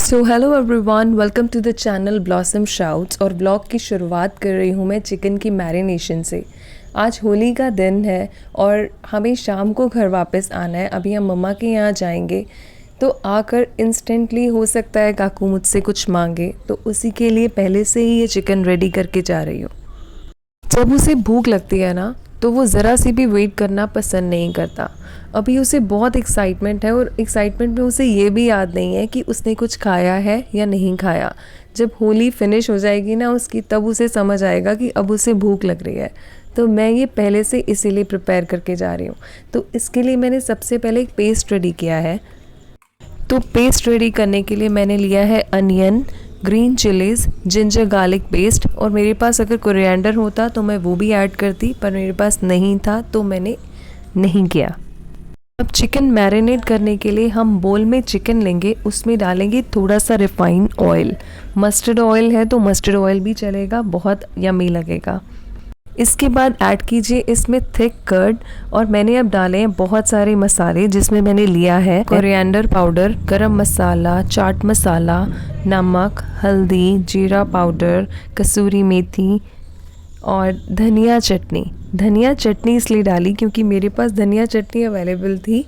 So hello everyone, welcome to the channel Blossom Shouts. और blog की शुरुआत कर रही हूँ मैं चिकन की मैरिनेशन से। आज होली का दिन है और हमें शाम को घर वापस आना है। अभी हम मम्मा के यहाँ जाएंगे, तो आकर इंस्टेंटली हो सकता है काकू मुझसे कुछ मांगे, तो उसी के लिए पहले से ही ये चिकन रेडी करके जा रही हूँ। जब उसे भूख लगती है ना, तो वो ज़रा सी भी वेट करना पसंद नहीं करता। अभी उसे बहुत एक्साइटमेंट है और एक्साइटमेंट में उसे ये भी याद नहीं है कि उसने कुछ खाया है या नहीं खाया। जब होली फिनिश हो जाएगी ना उसकी, तब उसे समझ आएगा कि अब उसे भूख लग रही है। तो मैं ये पहले से इसीलिए प्रिपेयर करके जा रही हूँ। तो इसके लिए मैंने सबसे पहले एक पेस्ट रेडी किया है। तो पेस्ट रेडी करने के लिए मैंने लिया है onion, green chillies, ginger garlic paste, और मेरे पास अगर कोरिएंडर होता तो मैं वो भी ऐड करती, पर मेरे पास नहीं था तो मैंने नहीं किया। अब चिकन मैरिनेट करने के लिए हम बोल में चिकन लेंगे, उसमें डालेंगे थोड़ा सा रिफाइंड ऑयल। मस्टर्ड ऑयल है तो मस्टर्ड ऑयल भी चलेगा, बहुत यम्मी लगेगा। इसके बाद ऐड कीजिए इसमें थिक कर्ड, और मैंने अब डाले हैं बहुत सारे मसाले, जिसमें मैंने लिया है कोरिएंडर पाउडर, गरम मसाला, चाट मसाला, नमक, हल्दी, जीरा पाउडर, कसूरी मेथी और धनिया चटनी। धनिया चटनी इसलिए डाली क्योंकि मेरे पास धनिया चटनी अवेलेबल थी,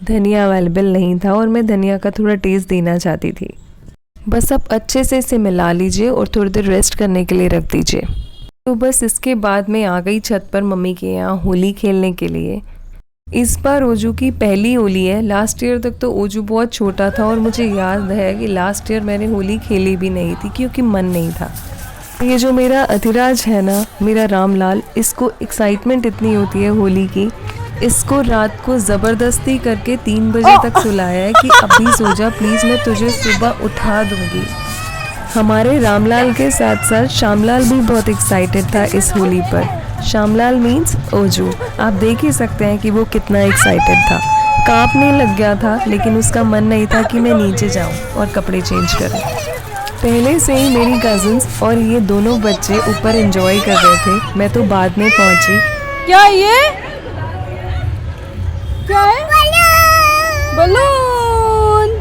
धनिया अवेलेबल नहीं था और मैं धनिया का थोड़ा टेस्ट देना चाहती थी। बस अब अच्छे से इसे मिला लीजिए और थोड़ी देर रेस्ट करने के लिए रख दीजिए। तो बस इसके बाद मैं आ गई छत पर मम्मी के यहाँ होली खेलने के लिए। इस बार ओजू की पहली होली है। लास्ट ईयर तक तो ओजू बहुत छोटा था और मुझे याद है कि लास्ट ईयर मैंने होली खेली भी नहीं थी क्योंकि मन नहीं था। ये जो मेरा अधिराज है ना, मेरा रामलाल, इसको एक्साइटमेंट इतनी होती है होली की, इसको रात को ज़बरदस्ती करके 3 बजे तक सुलाया है कि अभी सो जा प्लीज़, मैं तुझे सुबह उठा दूँगी। हमारे रामलाल के साथ साथ श्यामलाल भी बहुत एक्साइटेड था इस होली पर। श्यामलाल मीन्स ओजू। आप देख ही सकते हैं कि वो कितना एक्साइटेड था। कांपने लग गया था, लेकिन उसका मन नहीं था कि मैं नीचे जाऊं और कपड़े चेंज करूं। पहले से ही मेरी कजिन्स और ये दोनों बच्चे ऊपर एंजॉय कर रहे थे, मैं तो बाद में पहुंची। क्या ये क्या है? बलून।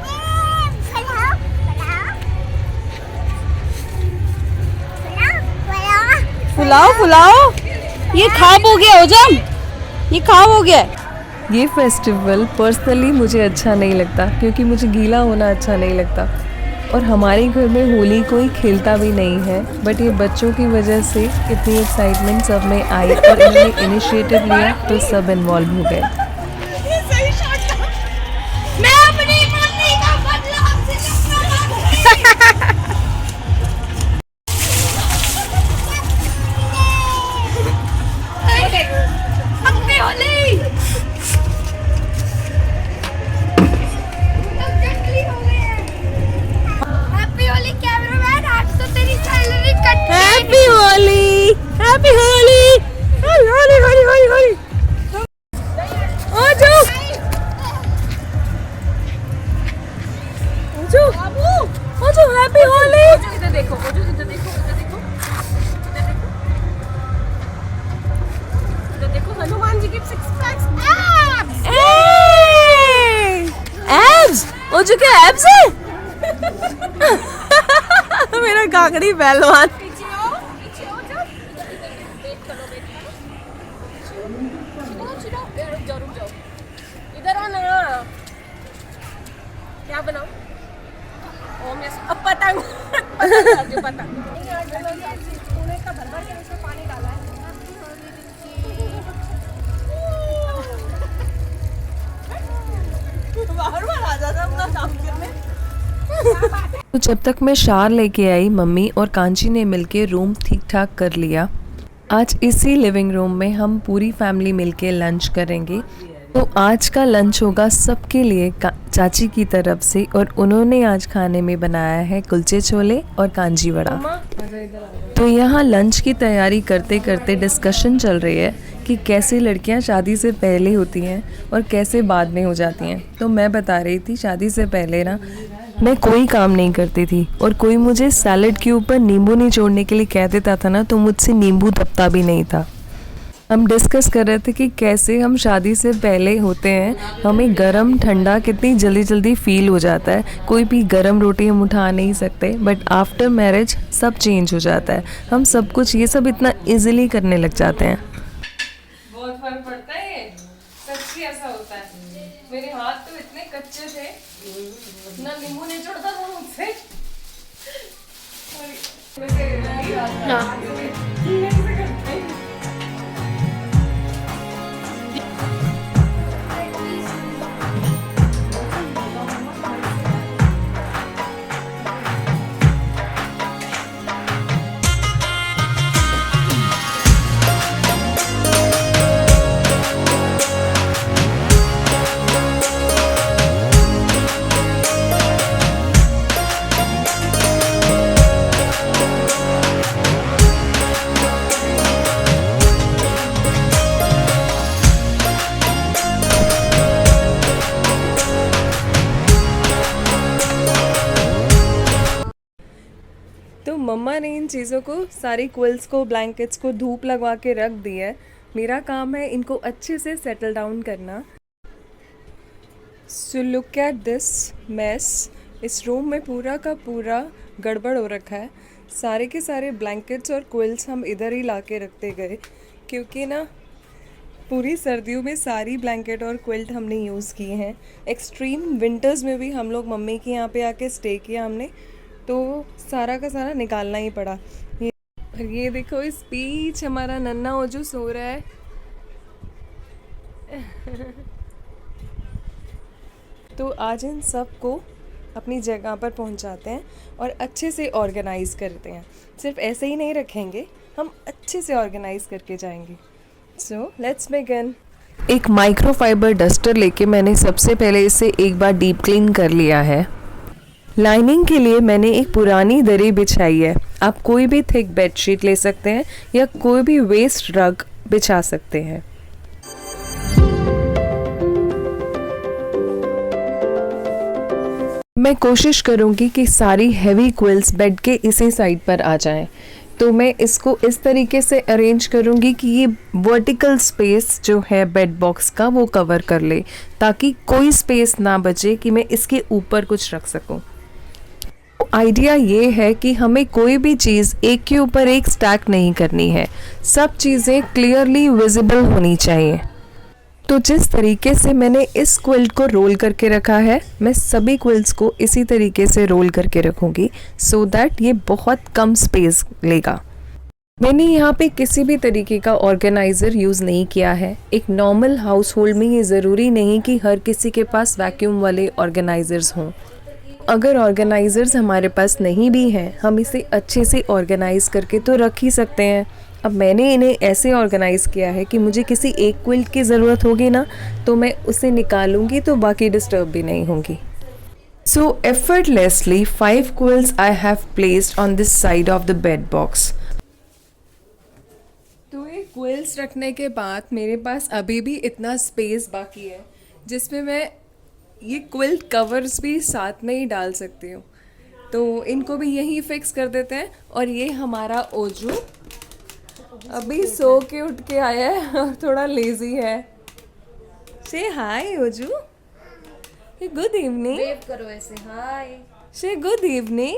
फुलाओ फुलाओ, ये खाब हो गया, हो जाम, ये खाब हो गया। ये फेस्टिवल पर्सनली मुझे अच्छा नहीं लगता क्योंकि मुझे गीला होना अच्छा नहीं लगता, और हमारे घर में होली कोई खेलता भी नहीं है। बट ये बच्चों की वजह से इतनी एक्साइटमेंट सब में आई और इन्होंने इनिशिएटिव लिया तो सब इन्वॉल्व हो गए। ओजू के एब्स है। मेरा काकड़ी पहलवान। इधर आओ ना। क्या बनाओ? अब पतंग। पतंग। तूने का भर भर के उसमें पानी डाला है। तो जब तक मैं शार लेके आई, मम्मी और कांची ने मिलके रूम ठीक ठाक कर लिया। आज इसी लिविंग रूम में हम पूरी फैमिली मिलके लंच करेंगे। तो आज का लंच होगा सबके लिए चाची की तरफ से, और उन्होंने आज खाने में बनाया है कुलचे छोले और कांजी वड़ा। तो यहाँ लंच की तैयारी करते करते डिस्कशन चल रही है कि कैसे लड़कियाँ शादी से पहले होती हैं और कैसे बाद में हो जाती हैं। तो मैं बता रही थी, शादी से पहले ना मैं कोई काम नहीं करती थी, और कोई मुझे सैलेड के ऊपर नींबू निचोड़ने के लिए कह देता था ना, तो मुझसे नींबू दबता भी नहीं था। हम डिस्कस कर रहे थे कि कैसे हम शादी से पहले होते हैं, हमें गरम ठंडा कितनी जल्दी जल्दी फील हो जाता है, कोई भी गरम रोटी हम उठा नहीं सकते, बट आफ्टर मैरिज सब चेंज हो जाता है, हम सब कुछ ये सब इतना इजीली करने लग जाते हैं। बहुत फर्क पड़ता है, ये सच्ची ऐसा होता है। मेरे हाथ तो इतने कच्चे थे, ना नींबू नहीं छोड़ता था मुझसे। तो मम्मा ने इन चीज़ों को, सारी क्विल्स को, ब्लैंकेट्स को धूप लगवा के रख दी है। मेरा काम है इनको अच्छे से सेटल डाउन करना। So look at this mess. इस रूम में पूरा का पूरा गड़बड़ हो रखा है। सारे के सारे ब्लैंकेट्स और क्विल्स हम इधर ही ला के रखते गए, क्योंकि ना पूरी सर्दियों में सारी ब्लैंकेट और क्विल्ट हमने यूज़ किए हैं। एक्सट्रीम विंटर्स में भी हम लोग मम्मी के यहाँ पे आके स्टे किया हमने, तो सारा का सारा निकालना ही पड़ा। ये देखो, इस बीच हमारा नन्ना ओजू सो रहा है। तो आज इन सब को अपनी जगह पर पहुंचाते हैं और अच्छे से ऑर्गेनाइज़ करते हैं। सिर्फ ऐसे ही नहीं रखेंगे, हम अच्छे से ऑर्गेनाइज़ करके जाएंगे। So let's begin. एक माइक्रोफाइबर डस्टर लेके मैंने सबसे पहले इसे एक बार डीप क्लीन कर लिया है। लाइनिंग के लिए मैंने एक पुरानी दरी बिछाई है। आप कोई भी थिक बेडशीट ले सकते हैं या कोई भी वेस्ट रग बिछा सकते हैं। मैं कोशिश करूंगी कि सारी हैवी क्विल्स बेड के इसी साइड पर आ जाएं। तो मैं इसको इस तरीके से अरेंज करूंगी कि ये वर्टिकल स्पेस जो है बेड बॉक्स का वो कवर कर ले, ताकि कोई स्पेस ना बचे कि मैं इसके ऊपर कुछ रख सकूं। आइडिया ये है कि हमें कोई भी चीज़ एक के ऊपर एक स्टैक नहीं करनी है, सब चीज़ें क्लियरली विजिबल होनी चाहिए। तो जिस तरीके से मैंने इस क्विल्ट को रोल करके रखा है, मैं सभी क्विल्ट्स को इसी तरीके से रोल करके रखूँगी, सो दैट ये बहुत कम स्पेस लेगा। मैंने यहाँ पे किसी भी तरीके का ऑर्गेनाइज़र यूज़ नहीं किया है। एक नॉर्मल हाउस होल्ड में ये ज़रूरी नहीं कि हर किसी के पास वैक्यूम वाले ऑर्गेनाइज़र्स हों। अगर ऑर्गेनाइज़र्स हमारे पास नहीं भी हैं, हम इसे अच्छे से ऑर्गेनाइज़ करके तो रख ही सकते हैं। अब मैंने इन्हें ऐसे ऑर्गेनाइज़ किया है कि मुझे किसी एक क्विल्ट की ज़रूरत होगी ना, तो मैं उसे निकालूंगी तो बाकी डिस्टर्ब भी नहीं होंगी। सो effortlessly 5 quilts I have placed on this side of the bed box. तो ये क्विल्स रखने के बाद मेरे पास अभी भी इतना स्पेस बाकी है जिसमें मैं ये क्विल्ट कवर्स भी साथ में ही डाल सकती हूँ। तो इनको भी यहीं फिक्स कर देते हैं। और ये हमारा ओजू अभी सो के उठ के आया है और थोड़ा लेजी है। से हाय ओजू, गुड इवनिंग। वेव करो ऐसे, हाय। से गुड इवनिंग।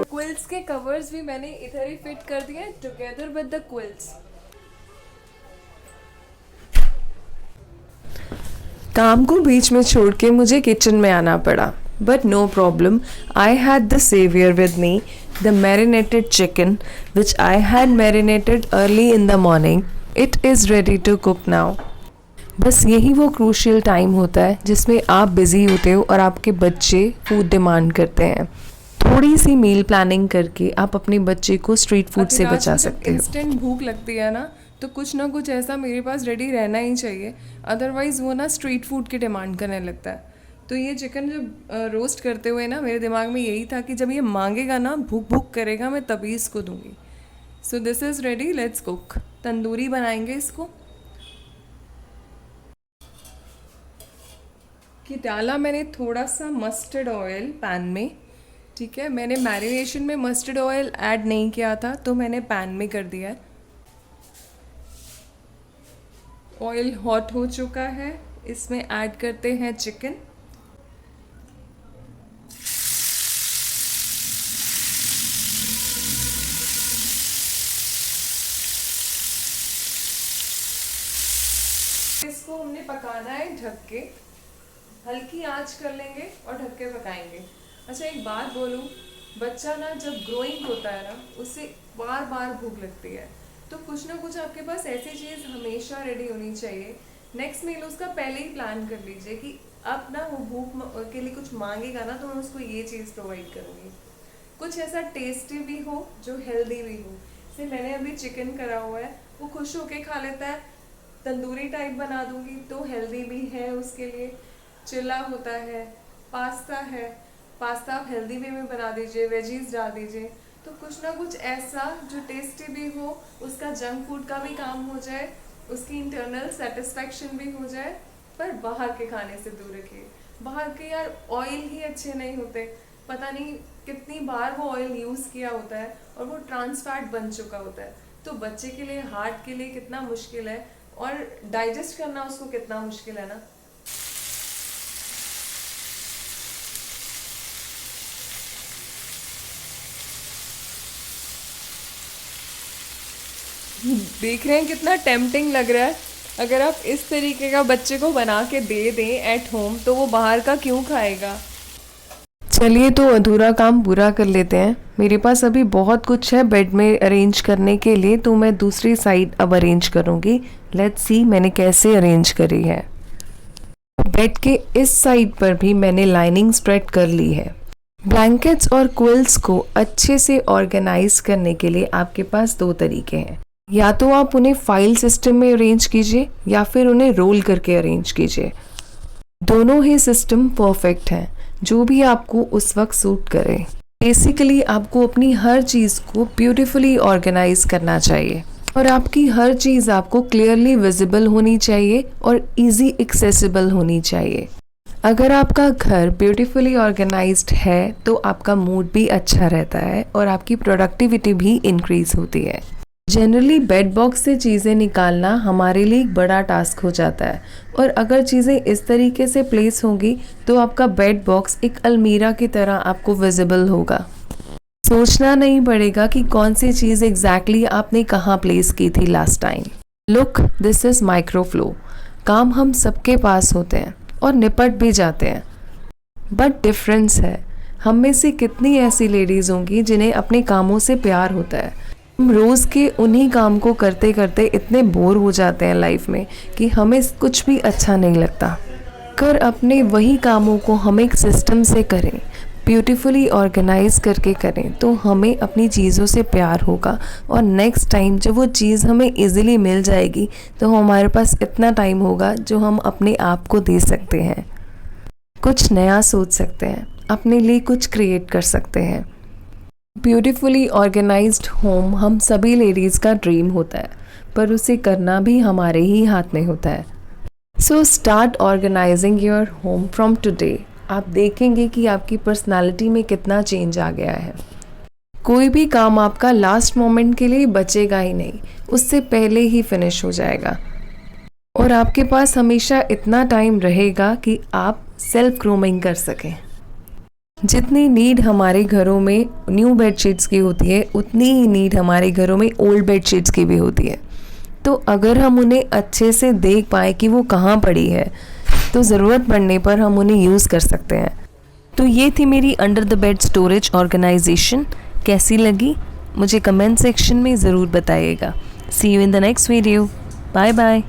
क्विल्ट्स के कवर्स भी मैंने इधर ही फिट कर दिए टुगेदर विद द क्विल्ट्स। काम को बीच में छोड़ के मुझे किचन में आना पड़ा, but no problem. I had the saviour with me, the marinated chicken which I had marinated early in the morning. It is ready to cook now. बस यही वो क्रूशियल टाइम होता है जिसमें आप बिज़ी होते हो और आपके बच्चे फूड डिमांड करते हैं। थोड़ी सी मील प्लानिंग करके आप अपने बच्चे को स्ट्रीट फूड से बचा सकते हो। इंस्टेंट भूख लगती है ना, तो कुछ ना कुछ ऐसा मेरे पास रेडी रहना ही चाहिए, अदरवाइज़ वो ना स्ट्रीट फूड की डिमांड करने लगता है। तो ये चिकन जब रोस्ट करते हुए ना मेरे दिमाग में यही था कि जब ये मांगेगा ना, भूख भूख करेगा, मैं तभी इसको दूंगी। So this is ready, let's cook. Tandoori बनाएंगे इसको। कि डाला मैंने थोड़ा सा मस्टर्ड ऑयल पैन में, ठीक है। मैंने मैरिनेशन में मस्टर्ड ऑयल ऐड नहीं किया था तो मैंने पैन में कर दिया है। ऑयल हॉट हो चुका है, इसमें ऐड करते हैं चिकन। इसको हमने पकाना है ढक के, हल्की आंच कर लेंगे और ढक के पकाएंगे। अच्छा एक बात बोलूँ, बच्चा ना जब ग्रोइंग होता है ना उसे बार बार भूख लगती है, तो कुछ ना कुछ आपके पास ऐसी चीज़ हमेशा रेडी होनी चाहिए। नेक्स्ट मील उसका पहले ही प्लान कर लीजिए कि अब ना वो भूख के लिए कुछ मांगेगा ना तो मैं उसको ये चीज़ प्रोवाइड करूँगी। कुछ ऐसा टेस्टी भी हो जो हेल्दी भी हो। जैसे मैंने अभी चिकन करा हुआ है, वो खुश होके खा लेता है। तंदूरी टाइप बना दूंगी तो हेल्दी भी है उसके लिए। चिल्ला होता है, पास्ता है, पास्ता आप हेल्दी वे में बना दीजिए, वेजीज डाल दीजिए। तो कुछ ना कुछ ऐसा जो टेस्टी भी हो, उसका जंक फूड का भी काम हो जाए, उसकी इंटरनल सेटिस्फेक्शन भी हो जाए, पर बाहर के खाने से दूर रखिए। बाहर के यार ऑयल ही अच्छे नहीं होते, पता नहीं कितनी बार वो ऑयल यूज़ किया होता है और वो ट्रांस फैट बन चुका होता है। तो बच्चे के लिए, हार्ट के लिए कितना मुश्किल है और डाइजेस्ट करना उसको कितना मुश्किल है ना। देख रहे हैं कितना टेम्पटिंग लग रहा है। अगर आप इस तरीके का बच्चे को बना के दे दें एट होम तो वो बाहर का क्यों खाएगा। चलिए तो अधूरा काम पूरा कर लेते हैं। मेरे पास अभी बहुत कुछ है बेड में अरेंज करने के लिए, तो मैं दूसरी साइड अब अरेंज करूँगी। लेट्स सी मैंने कैसे अरेंज करी है। बेड के इस साइड पर भी मैंने लाइनिंग स्प्रेड कर ली है। ब्लैंकेट्स और क्विल्स को अच्छे से ऑर्गेनाइज करने के लिए आपके पास दो तरीके हैं। या तो आप उन्हें फाइल सिस्टम में अरेंज कीजिए या फिर उन्हें रोल करके अरेंज कीजिए। दोनों ही सिस्टम परफेक्ट हैं, जो भी आपको उस वक्त सूट करे। बेसिकली आपको अपनी हर चीज़ को ब्यूटीफुली ऑर्गेनाइज करना चाहिए और आपकी हर चीज़ आपको क्लियरली विजिबल होनी चाहिए और इजी एक्सेसिबल होनी चाहिए। अगर आपका घर ब्यूटीफुली ऑर्गेनाइज्ड है तो आपका मूड भी अच्छा रहता है और आपकी प्रोडक्टिविटी भी इंक्रीज होती है। जनरली बेड बॉक्स से चीज़ें निकालना हमारे लिए एक बड़ा टास्क हो जाता है, और अगर चीज़ें इस तरीके से प्लेस होंगी तो आपका बेड बॉक्स एक अलमीरा की तरह आपको विजिबल होगा। सोचना नहीं पड़ेगा कि कौन सी चीज़ एग्जैक्टली आपने कहाँ प्लेस की थी last time. Look, this is microflow. काम हम सबके पास होते हैं और निपट भी जाते हैं, बट डिफरेंस है हम में से कितनी ऐसी लेडीज़ होंगी जिन्हें अपने कामों से प्यार होता है। हम रोज़ के उन्हीं काम को करते करते इतने बोर हो जाते हैं लाइफ में कि हमें कुछ भी अच्छा नहीं लगता। कर अपने वही कामों को हम एक सिस्टम से करें, ब्यूटीफुली ऑर्गेनाइज करके करें, तो हमें अपनी चीज़ों से प्यार होगा और नेक्स्ट टाइम जब वो चीज़ हमें इजीली मिल जाएगी तो हमारे पास इतना टाइम होगा जो हम अपने आप को दे सकते हैं, कुछ नया सोच सकते हैं, अपने लिए कुछ क्रिएट कर सकते हैं। ब्यूटीफुली ऑर्गेनाइज्ड होम हम सभी लेडीज़ का ड्रीम होता है, पर उसे करना भी हमारे ही हाथ में होता है। So start organising your home from today. आप देखेंगे कि आपकी पर्सनालिटी में कितना चेंज आ गया है। कोई भी काम आपका लास्ट मोमेंट के लिए बचेगा ही नहीं, उससे पहले ही फिनिश हो जाएगा और आपके पास हमेशा इतना टाइम रहेगा कि आप सेल्फ ग्रूमिंग कर सकें। जितनी नीड हमारे घरों में न्यू बेडशीट्स की होती है, उतनी ही नीड हमारे घरों में ओल्ड बेडशीट्स की भी होती है। तो अगर हम उन्हें अच्छे से देख पाएँ कि वो कहाँ पड़ी है, तो ज़रूरत पड़ने पर हम उन्हें यूज़ कर सकते हैं। तो ये थी मेरी under the bed storage organization. कैसी लगी मुझे कमेंट सेक्शन में ज़रूर बताइएगा। See you in the next video. Bye bye.